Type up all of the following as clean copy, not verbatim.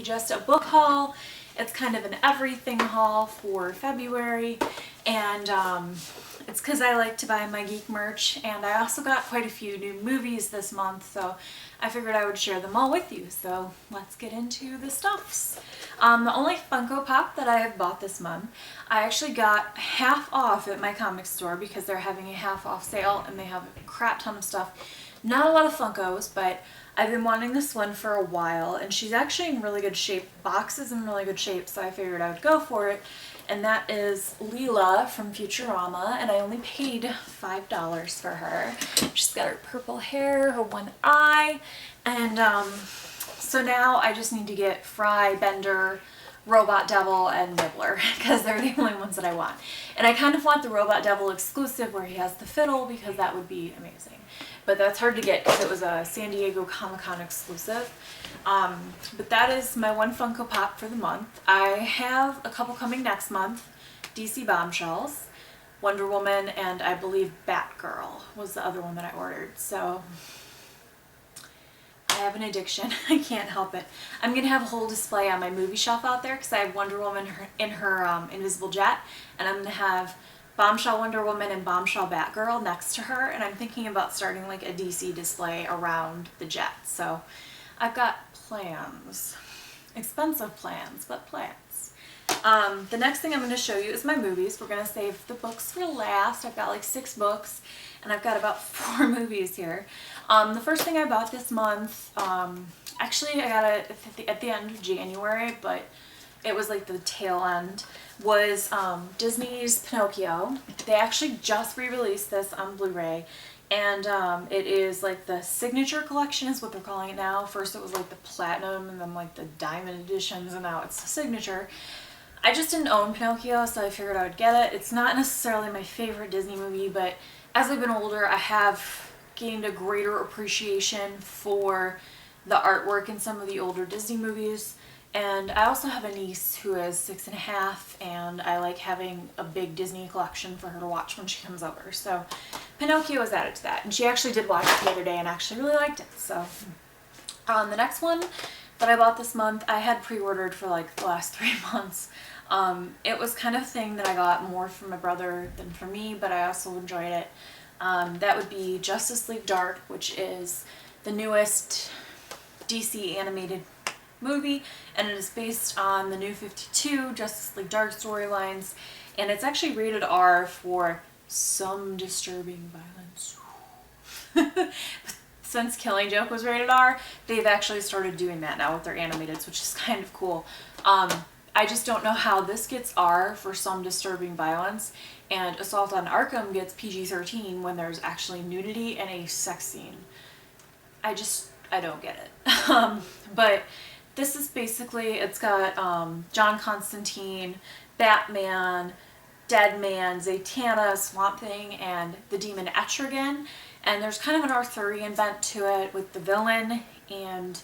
just a book haul. It's kind of an everything haul for February, and it's because I like to buy my geek merch, and I also got quite a few new movies this month, so I figured I would share them all with you. So let's get into the stuffs. The only Funko Pop that I have bought this month, I actually got half off at my comic store because they're having a half off sale and they have a crap ton of stuff. Not a lot of Funkos, but I've been wanting this one for a while, and she's actually in really good shape. The box is in really good shape, so I figured I would go for it. And that is Leela from Futurama, and I only paid $5 for her. She's got her purple hair, her one eye, and so now I just need to get Fry, Bender, Robot Devil, and Nibbler, because they're the only ones that I want. And I kind of want the Robot Devil exclusive where he has the fiddle, because that would be amazing. But that's hard to get because it was a San Diego Comic-Con exclusive. But that is my one Funko Pop for the month. I have a couple coming next month. DC Bombshells, Wonder Woman, and I believe Batgirl was the other one that I ordered. So I have an addiction. I can't help it. I'm going to have a whole display on my movie shelf out there because I have Wonder Woman in her invisible jet, and I'm going to have Bombshell Wonder Woman and Bombshell Batgirl next to her, and I'm thinking about starting like a DC display around the jet. So I've got plans. Expensive plans, but plans. The next thing I'm going to show you is my movies. We're going to save the books for last. I've got like 6 books, and I've got about 4 movies here. The first thing I bought this month, actually I got it at the end of January, but it was like the tail end, was Disney's Pinocchio. They actually just re-released this on Blu-ray, and it is like the signature collection is what they're calling it now. First it was like the platinum, and then like the diamond editions, and now it's the signature. I just didn't own Pinocchio, so I figured I would get it. It's not necessarily my favorite Disney movie, but as I've been older, I have gained a greater appreciation for the artwork in some of the older Disney movies. And I also have a niece who is 6.5, and I like having a big Disney collection for her to watch when she comes over. So Pinocchio was added to that, and she actually did watch it the other day and actually really liked it. So the next one that I bought this month, I had pre-ordered for like the last 3 months. It was kind of a thing that I got more from my brother than for me, but I also enjoyed it. That would be Justice League Dark, which is the newest DC animated movie, and it is based on the New 52 Justice League Dark storylines, and it's actually rated R for some disturbing violence. Since Killing Joke was rated R, they've actually started doing that now with their animateds, which is kind of cool. I just don't know how this gets R for some disturbing violence, and Assault on Arkham gets PG-13 when there's actually nudity and a sex scene. I don't get it. But this is basically, it's got John Constantine, Batman, Deadman, Zatanna, Swamp Thing, and the demon Etrigan. And there's kind of an Arthurian bent to it with the villain, and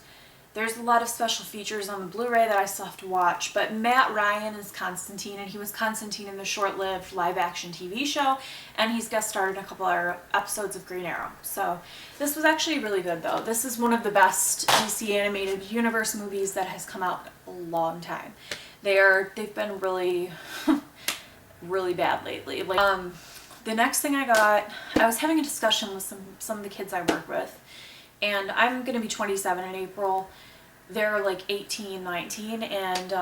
there's a lot of special features on the Blu-ray that I still have to watch. But Matt Ryan is Constantine, and he was Constantine in the short-lived live-action TV show, and he's guest starred in a couple other episodes of Green Arrow. So this was actually really good, though. This is one of the best DC Animated Universe movies that has come out in a long time. They've been really, really bad lately. Like, the next thing I got, I was having a discussion with some of the kids I work with, and I'm going to be 27 in April. They're like 18, 19, and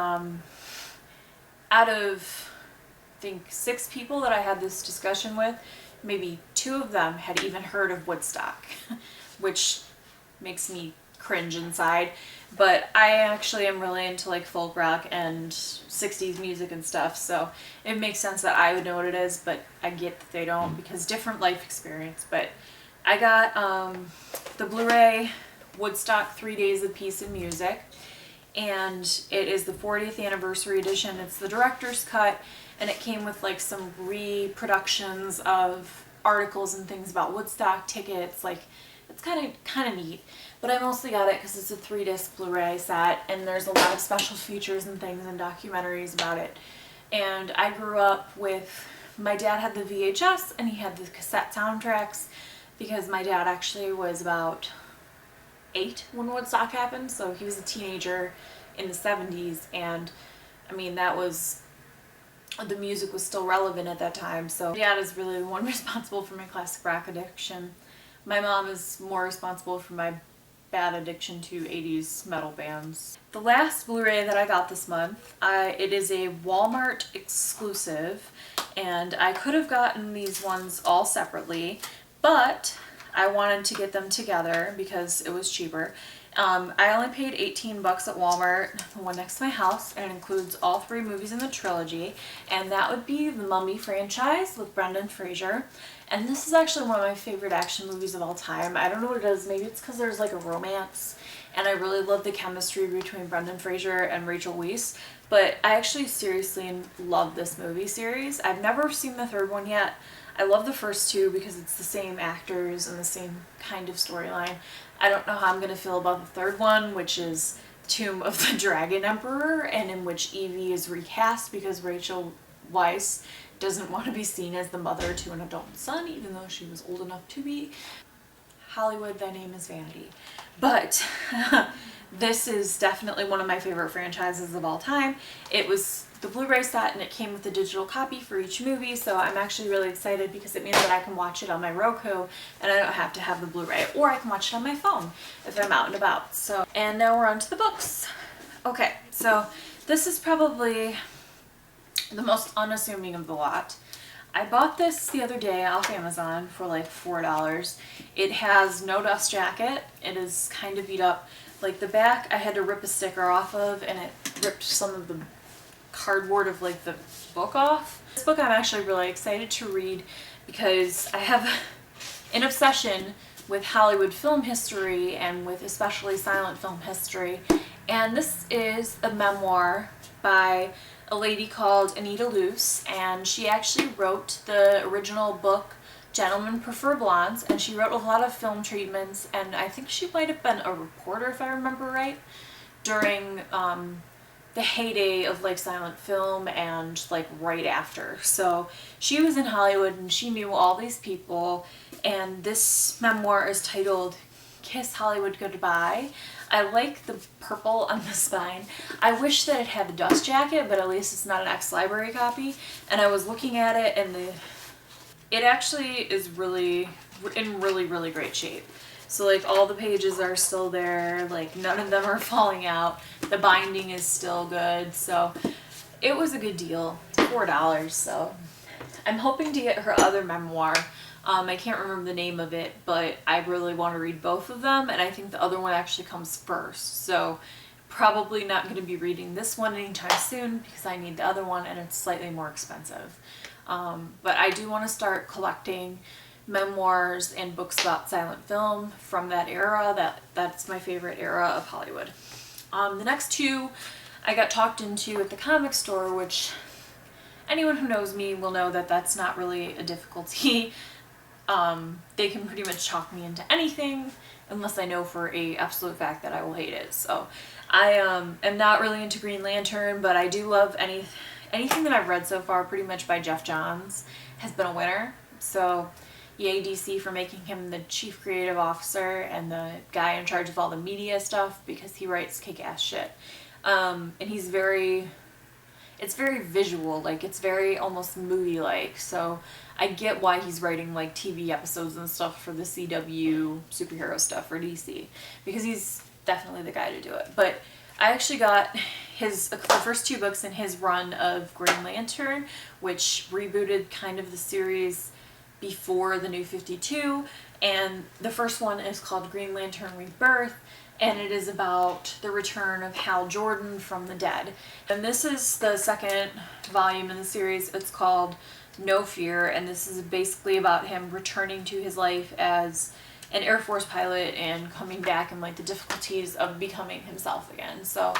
out of, I think, 6 people that I had this discussion with, maybe 2 of them had even heard of Woodstock, which makes me cringe inside. But I actually am really into like folk rock and 60s music and stuff, so it makes sense that I would know what it is, but I get that they don't because different life experience. But I got the Blu-ray Woodstock 3 Days of Peace and Music, and it is the 40th anniversary edition. It's the director's cut, and it came with like some reproductions of articles and things about Woodstock, tickets. Like, it's kind of neat. But I mostly got it because it's a 3-disc Blu-ray set, and there's a lot of special features and things and documentaries about it. And I grew up with, my dad had the VHS and he had the cassette soundtracks, because my dad actually was about 8 when Woodstock happened, so he was a teenager in the 70s, and I mean, that was, the music was still relevant at that time, so my dad is really the one responsible for my classic rock addiction. My mom is more responsible for my bad addiction to 80s metal bands. The last Blu-ray that I got this month, it is a Walmart exclusive, and I could have gotten these ones all separately, but I wanted to get them together because it was cheaper. I only paid 18 bucks at Walmart, the one next to my house, and it includes all 3 movies in the trilogy, and that would be the Mummy franchise with Brendan Fraser. And this is actually one of my favorite action movies of all time. I don't know what it is, maybe it's because there's like a romance, and I really love the chemistry between Brendan Fraser and Rachel Weisz, but I actually seriously love this movie series. I've never seen the 3rd one yet. I love the first 2 because it's the same actors and the same kind of storyline. I don't know how I'm going to feel about the 3rd one, which is Tomb of the Dragon Emperor, and in which Evie is recast because Rachel Weisz doesn't want to be seen as the mother to an adult son, even though she was old enough to be. Hollywood, thy name is vanity. But this is definitely one of my favorite franchises of all time. It was the Blu-ray set, and it came with a digital copy for each movie, so I'm actually really excited because it means that I can watch it on my Roku and I don't have to have the Blu-ray, or I can watch it on my phone if I'm out and about. So, and now we're on to the books. Okay, so this is probably the most unassuming of the lot. I bought this the other day off Amazon for like $4. It has no dust jacket. It is kind of beat up. Like the back I had to rip a sticker off of, and it ripped some of the cardboard of like the book off. This book I'm actually really excited to read because I have an obsession with Hollywood film history and with especially silent film history, and this is a memoir by a lady called Anita Luce, and she actually wrote the original book Gentlemen Prefer Blondes, and she wrote a lot of film treatments, and I think she might have been a reporter if I remember right during the heyday of like silent film and like right after. So she was in Hollywood and she knew all these people, and this memoir is titled Kiss Hollywood Goodbye. I like the purple on the spine. I wish that it had the dust jacket, but at least it's not an ex-library copy. And I was looking at it, and it actually is really in really great shape. So like all the pages are still there, like none of them are falling out. The binding is still good, so it was a good deal. $4, so I'm hoping to get her other memoir. I can't remember the name of it, but I really want to read both of them, and I think the other one actually comes first. So probably not going to be reading this one anytime soon because I need the other one and it's slightly more expensive. But I do want to start collecting memoirs and books about silent film from that era. That's my favorite era of Hollywood. The next 2 I got talked into at the comic store, which anyone who knows me will know that that's not really a difficulty. They can pretty much chalk me into anything unless I know for a absolute fact that I will hate it. So I am not really into Green Lantern, but I do love anything that I've read so far pretty much by Jeff Johns has been a winner. So yay DC for making him the chief creative officer and the guy in charge of all the media stuff, because he writes kick-ass shit. And it's very visual, like it's very almost movie-like, so I get why he's writing like TV episodes and stuff for the CW superhero stuff for DC, because he's definitely the guy to do it. But I actually got the first 2 books in his run of Green Lantern, which rebooted kind of the series before the New 52, and the first one is called Green Lantern Rebirth, and it is about the return of Hal Jordan from the dead. And this is the second volume in the series. It's called No Fear, and this is basically about him returning to his life as an Air Force pilot and coming back and like the difficulties of becoming himself again. So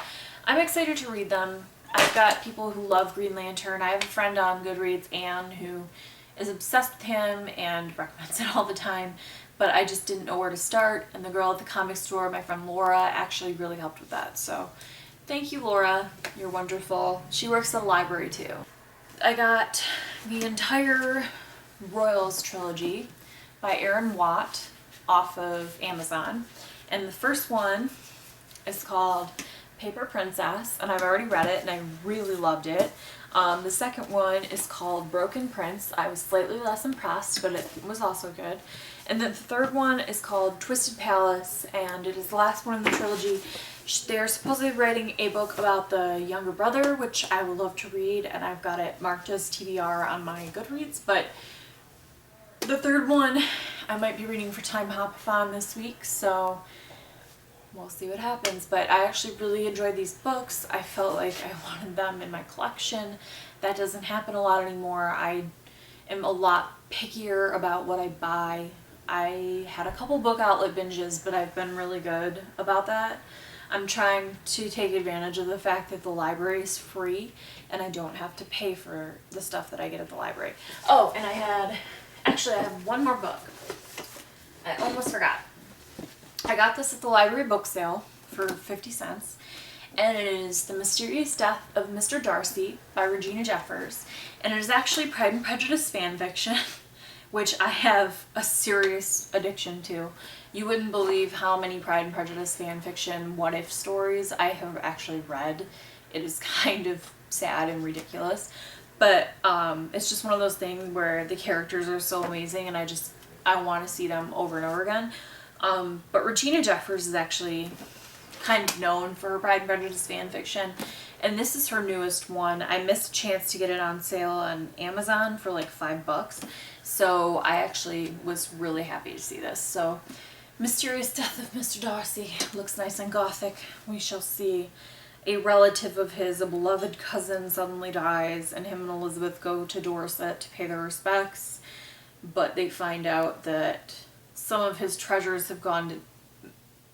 I'm excited to read them. I've got people who love Green Lantern. I have a friend on Goodreads, Anne, who is obsessed with him and recommends it all the time, but I just didn't know where to start, and the girl at the comic store, my friend Laura, actually really helped with that. So thank you, Laura. You're wonderful. She works at a library too. I got the entire Royals trilogy by Aaron Watt off of Amazon, And the first one is called Paper Princess, and I've already read it and I really loved it. The second one is called Broken Prince. I was slightly less impressed, but it was also good. And then the third one is called Twisted Palace, and it is the last one in the trilogy. They're supposedly writing a book about the younger brother, which I would love to read, and I've got it marked as TBR on my Goodreads. But the third one I might be reading for Time Hop-a-thon this week, so we'll see what happens. But I actually really enjoyed these books. I felt like I wanted them in my collection. That doesn't happen a lot anymore. I am a lot pickier about what I buy. I had a couple book outlet binges, but I've been really good about that. I'm trying to take advantage of the fact that the library is free and I don't have to pay for the stuff that I get at the library. Oh, and I have one more book. I almost forgot. I got this at the library book sale for 50 cents, and it is The Mysterious Death of Mr. Darcy by Regina Jeffers, and it is actually Pride and Prejudice fan fiction, which I have a serious addiction to. You wouldn't believe how many Pride and Prejudice fan fiction what if stories I have actually read. It is kind of sad and ridiculous, but it's just one of those things where the characters are so amazing and I want to see them over and over again. But Regina Jeffers is actually kind of known for her Pride and Prejudice fan fiction, and this is her newest one. I missed a chance to get it on sale on Amazon for like $5, so I actually was really happy to see this. So, Mysterious Death of Mr. Darcy looks nice and gothic. We shall see. A relative of his, a beloved cousin, suddenly dies, and him and Elizabeth go to Dorset to pay their respects, but they find out that some of his treasures have gone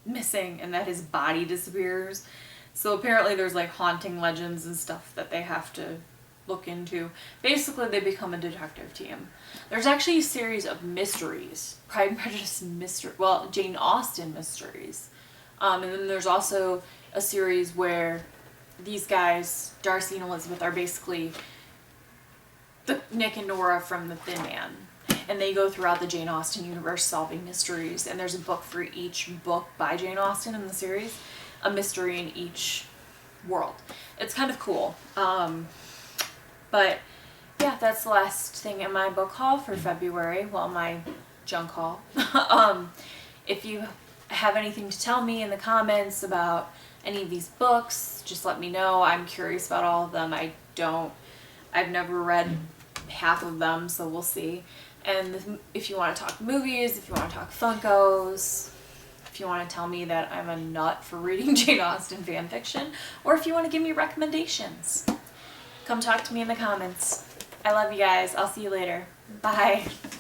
missing and that his body disappears. So apparently there's like haunting legends and stuff that they have to look into. Basically they become a detective team. There's actually a series of mysteries. Pride and Prejudice mystery, well, Jane Austen mysteries. And then there's also a series where these guys, Darcy and Elizabeth, are basically the Nick and Nora from The Thin Man. And they go throughout the Jane Austen universe solving mysteries. And there's a book for each book by Jane Austen in the series. A mystery in each world. It's kind of cool. But yeah, that's the last thing in my book haul for February. Well, my junk haul. If you have anything to tell me in the comments about any of these books, just let me know. I'm curious about all of them. I've never read half of them, so we'll see. And if you want to talk movies, if you want to talk Funkos, if you want to tell me that I'm a nut for reading Jane Austen fan fiction, or if you want to give me recommendations, come talk to me in the comments. I love you guys. I'll see you later. Bye.